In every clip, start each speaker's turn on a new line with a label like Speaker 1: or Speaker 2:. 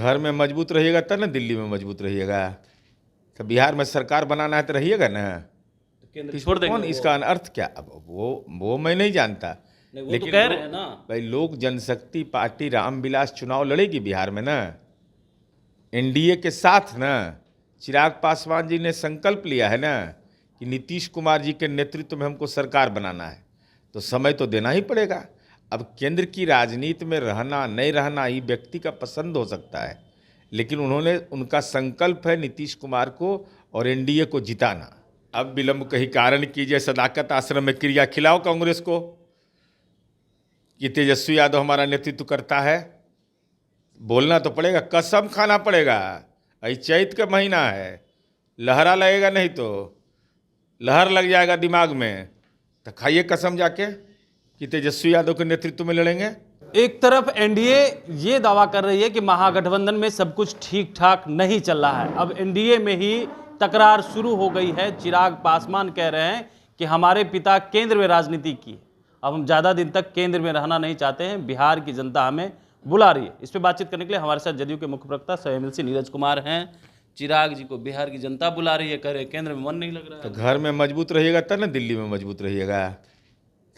Speaker 1: घर में मजबूत रहिएगा तब ना दिल्ली में मजबूत रहिएगा। तो बिहार में सरकार बनाना है तो रहिएगा ना।
Speaker 2: तो केंद्र
Speaker 1: तो
Speaker 2: छोड़
Speaker 1: इसमें
Speaker 2: देंगे
Speaker 1: कौन, इसका अर्थ क्या? अब वो मैं नहीं जानता,
Speaker 2: नहीं, वो तो
Speaker 1: लेकिन
Speaker 2: कह रहे हैं ना।
Speaker 1: भाई लोक जनशक्ति पार्टी रामविलास चुनाव लड़ेगी बिहार में ना, एनडीए के साथ ना। चिराग पासवान जी ने संकल्प लिया है ना कि नीतीश कुमार जी के नेतृत्व में हमको सरकार बनाना है, तो समय तो देना ही पड़ेगा। अब केंद्र की राजनीति में रहना नहीं रहना ये व्यक्ति का पसंद हो सकता है, लेकिन उनका संकल्प है नीतीश कुमार को और एनडीए को जिताना। अब विलंब कहीं कारण कीजिए, सदाकत आश्रम में क्रिया खिलाओ कांग्रेस को कि तेजस्वी यादव हमारा नेतृत्व करता है। बोलना तो पड़ेगा, कसम खाना पड़ेगा। अई चैत का महीना है, लहरा लगेगा नहीं तो लहर लग जाएगा दिमाग में, तो खाइए कसम जाके कि तेजस्वी यादव के नेतृत्व में लड़ेंगे।
Speaker 2: एक तरफ एनडीए ये दावा कर रही है कि महागठबंधन में सब कुछ ठीक ठाक नहीं चल रहा है। अब एनडीए में ही तकरार शुरू हो गई है। चिराग पासवान कह रहे हैं कि हमारे पिता केंद्र में राजनीति की, अब हम ज़्यादा दिन तक केंद्र में रहना नहीं चाहते हैं, बिहार की जनता हमें बुला रही है। इस पर बातचीत करने के लिए हमारे साथ जदयू के मुख्य प्रवक्ता एमएलसी नीरज कुमार हैं। चिराग जी को बिहार की जनता बुला रही है, कह रहे केंद्र में मन नहीं लग रहा है।
Speaker 1: तो घर में मजबूत रहिएगा तब ना दिल्ली में मजबूत रहिएगा।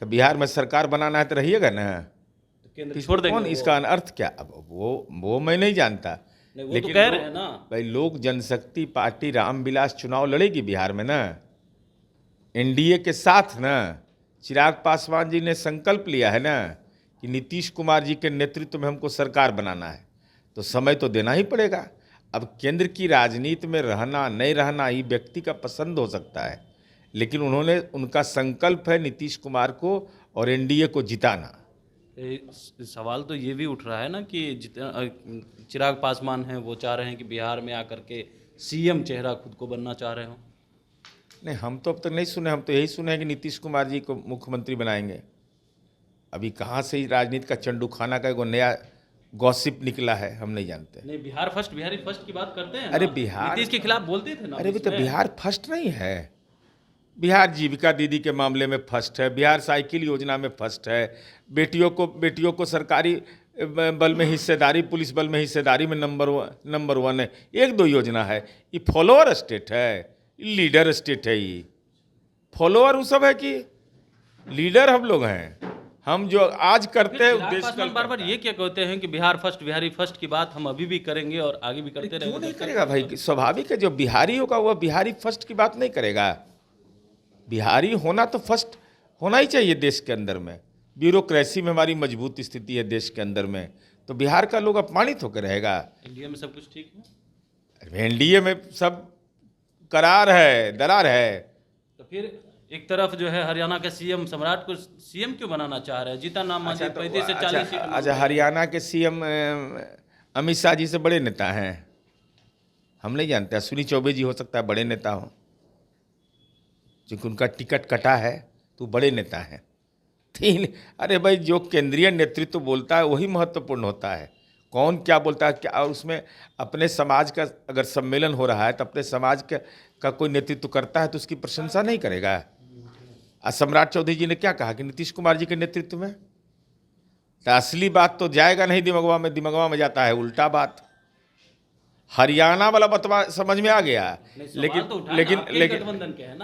Speaker 1: तो बिहार में सरकार बनाना है तो रहिएगा ना।
Speaker 2: तो केंद्र
Speaker 1: तो
Speaker 2: छोड़
Speaker 1: इसमें
Speaker 2: देंगे
Speaker 1: कौन, इसका अर्थ क्या? अब वो मैं नहीं जानता,
Speaker 2: नहीं, वो तो
Speaker 1: लेकिन
Speaker 2: कह रहे हैं ना।
Speaker 1: भाई लोक जनशक्ति पार्टी रामविलास चुनाव लड़ेगी बिहार में ना, एनडीए के साथ ना। चिराग पासवान जी ने संकल्प लिया है ना कि नीतीश कुमार जी के नेतृत्व में हमको सरकार बनाना है, तो समय तो देना ही पड़ेगा। अब केंद्र की राजनीति में रहना नहीं रहना ये व्यक्ति का पसंद हो सकता है, लेकिन उनका संकल्प है नीतीश कुमार को और एनडीए को जिताना।
Speaker 2: सवाल तो ये भी उठ रहा है ना कि चिराग पासवान हैं, वो चाह रहे हैं कि बिहार में आकर के सीएम चेहरा खुद को बनना चाह रहे हो।
Speaker 1: नहीं, हम तो अब तक नहीं सुने। हम तो यही सुने हैं कि नीतीश कुमार जी को मुख्यमंत्री बनाएंगे। अभी कहाँ से राजनीति का चंडू खाना का एगो नया गॉसिप निकला है, हम नहीं जानते।
Speaker 2: नहीं, बिहारी फर्स्ट की बात करते हैं
Speaker 1: अरे
Speaker 2: ना।
Speaker 1: बिहार,
Speaker 2: नीतीश के खिलाफ बोलते थे ना।
Speaker 1: अरे भी तो बिहार फर्स्ट नहीं है। बिहार जीविका दीदी के मामले में फर्स्ट है, बिहार साइकिल योजना में फर्स्ट है, बेटियों को सरकारी बल में हिस्सेदारी, पुलिस बल में हिस्सेदारी में नंबर वन है। एक दो योजना है। ये फॉलोअर स्टेट है, लीडर स्टेट है। ये फॉलोअर वो सब है कि लीडर हम लोग हैं। हम जो आज करते हैं देश कल
Speaker 2: बार बार ये क्या कहते हैं कि बिहारी फर्स्ट की बात हम अभी भी करेंगे और आगे भी करते
Speaker 1: क्यों
Speaker 2: रहेंगे।
Speaker 1: नहीं करेगा भाई? स्वाभाविक है, जो बिहारी होगा वह बिहारी फर्स्ट की बात नहीं करेगा। बिहारी होना तो फर्स्ट होना ही चाहिए देश के अंदर में। ब्यूरोक्रेसी में हमारी मजबूत स्थिति है देश के अंदर में, तो बिहार का लोग अपमानित होकर रहेगा।
Speaker 2: इंडिया में सब कुछ ठीक है।
Speaker 1: एनडीए में सब करार है, दरार है।
Speaker 2: तो फिर एक तरफ जो है हरियाणा के सीएम सम्राट को सीएम क्यों बनाना चाह रहे हैं? जीता नाम मांझी 35 से 40 सीट।
Speaker 1: अच्छा, हरियाणा के सीएम अमित शाह जी से बड़े नेता हैं, हम नहीं जानते। अश्विनी चौबे जी हो सकता है बड़े नेता हो, क्योंकि उनका टिकट कटा है, तो बड़े नेता हैं। अरे भाई, जो केंद्रीय नेतृत्व बोलता है वही महत्वपूर्ण होता है। कौन क्या बोलता है क्या, और उसमें अपने समाज का अगर सम्मेलन हो रहा है तो अपने समाज का कोई नेतृत्व करता है तो उसकी प्रशंसा नहीं करेगा। आज सम्राट चौधरी जी ने क्या कहा कि नीतीश कुमार जी के नेतृत्व में, तो असली बात तो जाएगा नहीं दिमागवा में, दिमागवा में जाता है उल्टा बात। हरियाणा वाला बतवा समझ में आ गया,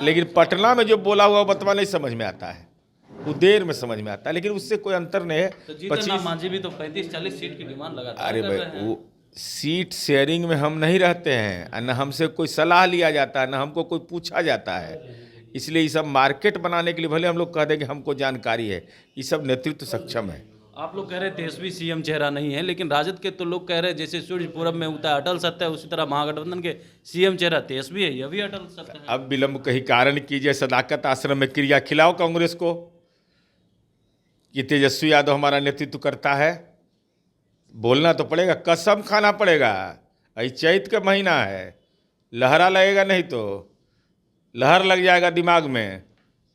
Speaker 1: लेकिन पटना में जो बोला हुआ बतवा नहीं समझ में आता है, वो देर में समझ में आता है। लेकिन उससे कोई अंतर नहीं है।
Speaker 2: तो जीतन राम मांझी भी तो 35-40 सीट की डिमांड लगातार
Speaker 1: अरे
Speaker 2: कर
Speaker 1: भाई,
Speaker 2: रहे हैं।
Speaker 1: वो सीट शेयरिंग में हम नहीं रहते हैं, न हमसे कोई सलाह लिया जाता है, न हमको कोई पूछा जाता है। इसलिए ये सब मार्केट बनाने के लिए भले हम लोग कह दें कि हमको जानकारी है, ये सब नेतृत्व सक्षम है।
Speaker 2: आप लोग कह रहे हैं तेजस्वी सीएम चेहरा नहीं है, लेकिन राजद के तो लोग कह रहे हैं जैसे सूर्य पूरब में उगता है अटल सत्य है, उसी तरह महागठबंधन के सीएम चेहरा तेजस्वी है, यह भी अटल सत्य है।
Speaker 1: अब विलंब कहीं कारण कीजिए, सदाकत आश्रम में क्रिया खिलाओ कांग्रेस को कि तेजस्वी यादव हमारा नेतृत्व करता है। बोलना तो पड़ेगा, कसम खाना पड़ेगा। अई चैत का महीना है, लहरा लगेगा नहीं तो लहर लग जाएगा दिमाग में,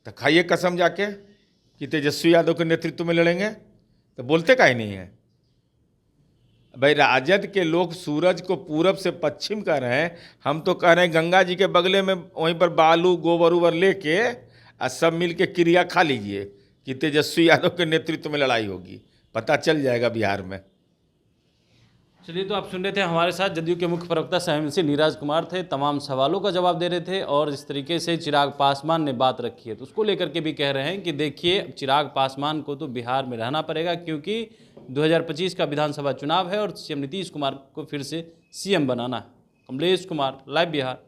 Speaker 1: तो खाइए कसम जाके कि तेजस्वी यादव के नेतृत्व में लड़ेंगे। तो बोलते काहे नहीं है भाई? राजद के लोग सूरज को पूरब से पश्चिम कह रहे हैं, हम तो कह रहे हैं गंगा जी के बगले में वहीं पर बालू गोबर उबर लेके और सब मिल के क्रिया खा लीजिए कि तेजस्वी यादव के नेतृत्व में लड़ाई होगी। पता चल जाएगा बिहार में।
Speaker 2: चलिए, तो आप सुन रहे थे, हमारे साथ जदयू के मुख्य प्रवक्ता सहमसी नीरज कुमार थे, तमाम सवालों का जवाब दे रहे थे और इस तरीके से चिराग पासवान ने बात रखी है तो उसको लेकर के भी कह रहे हैं कि देखिए, चिराग पासवान को तो बिहार में रहना पड़ेगा क्योंकि 2025 का विधानसभा चुनाव है और सीएम नीतीश कुमार को फिर से सीएम बनाना है। कमलेश कुमार, लाइव बिहार।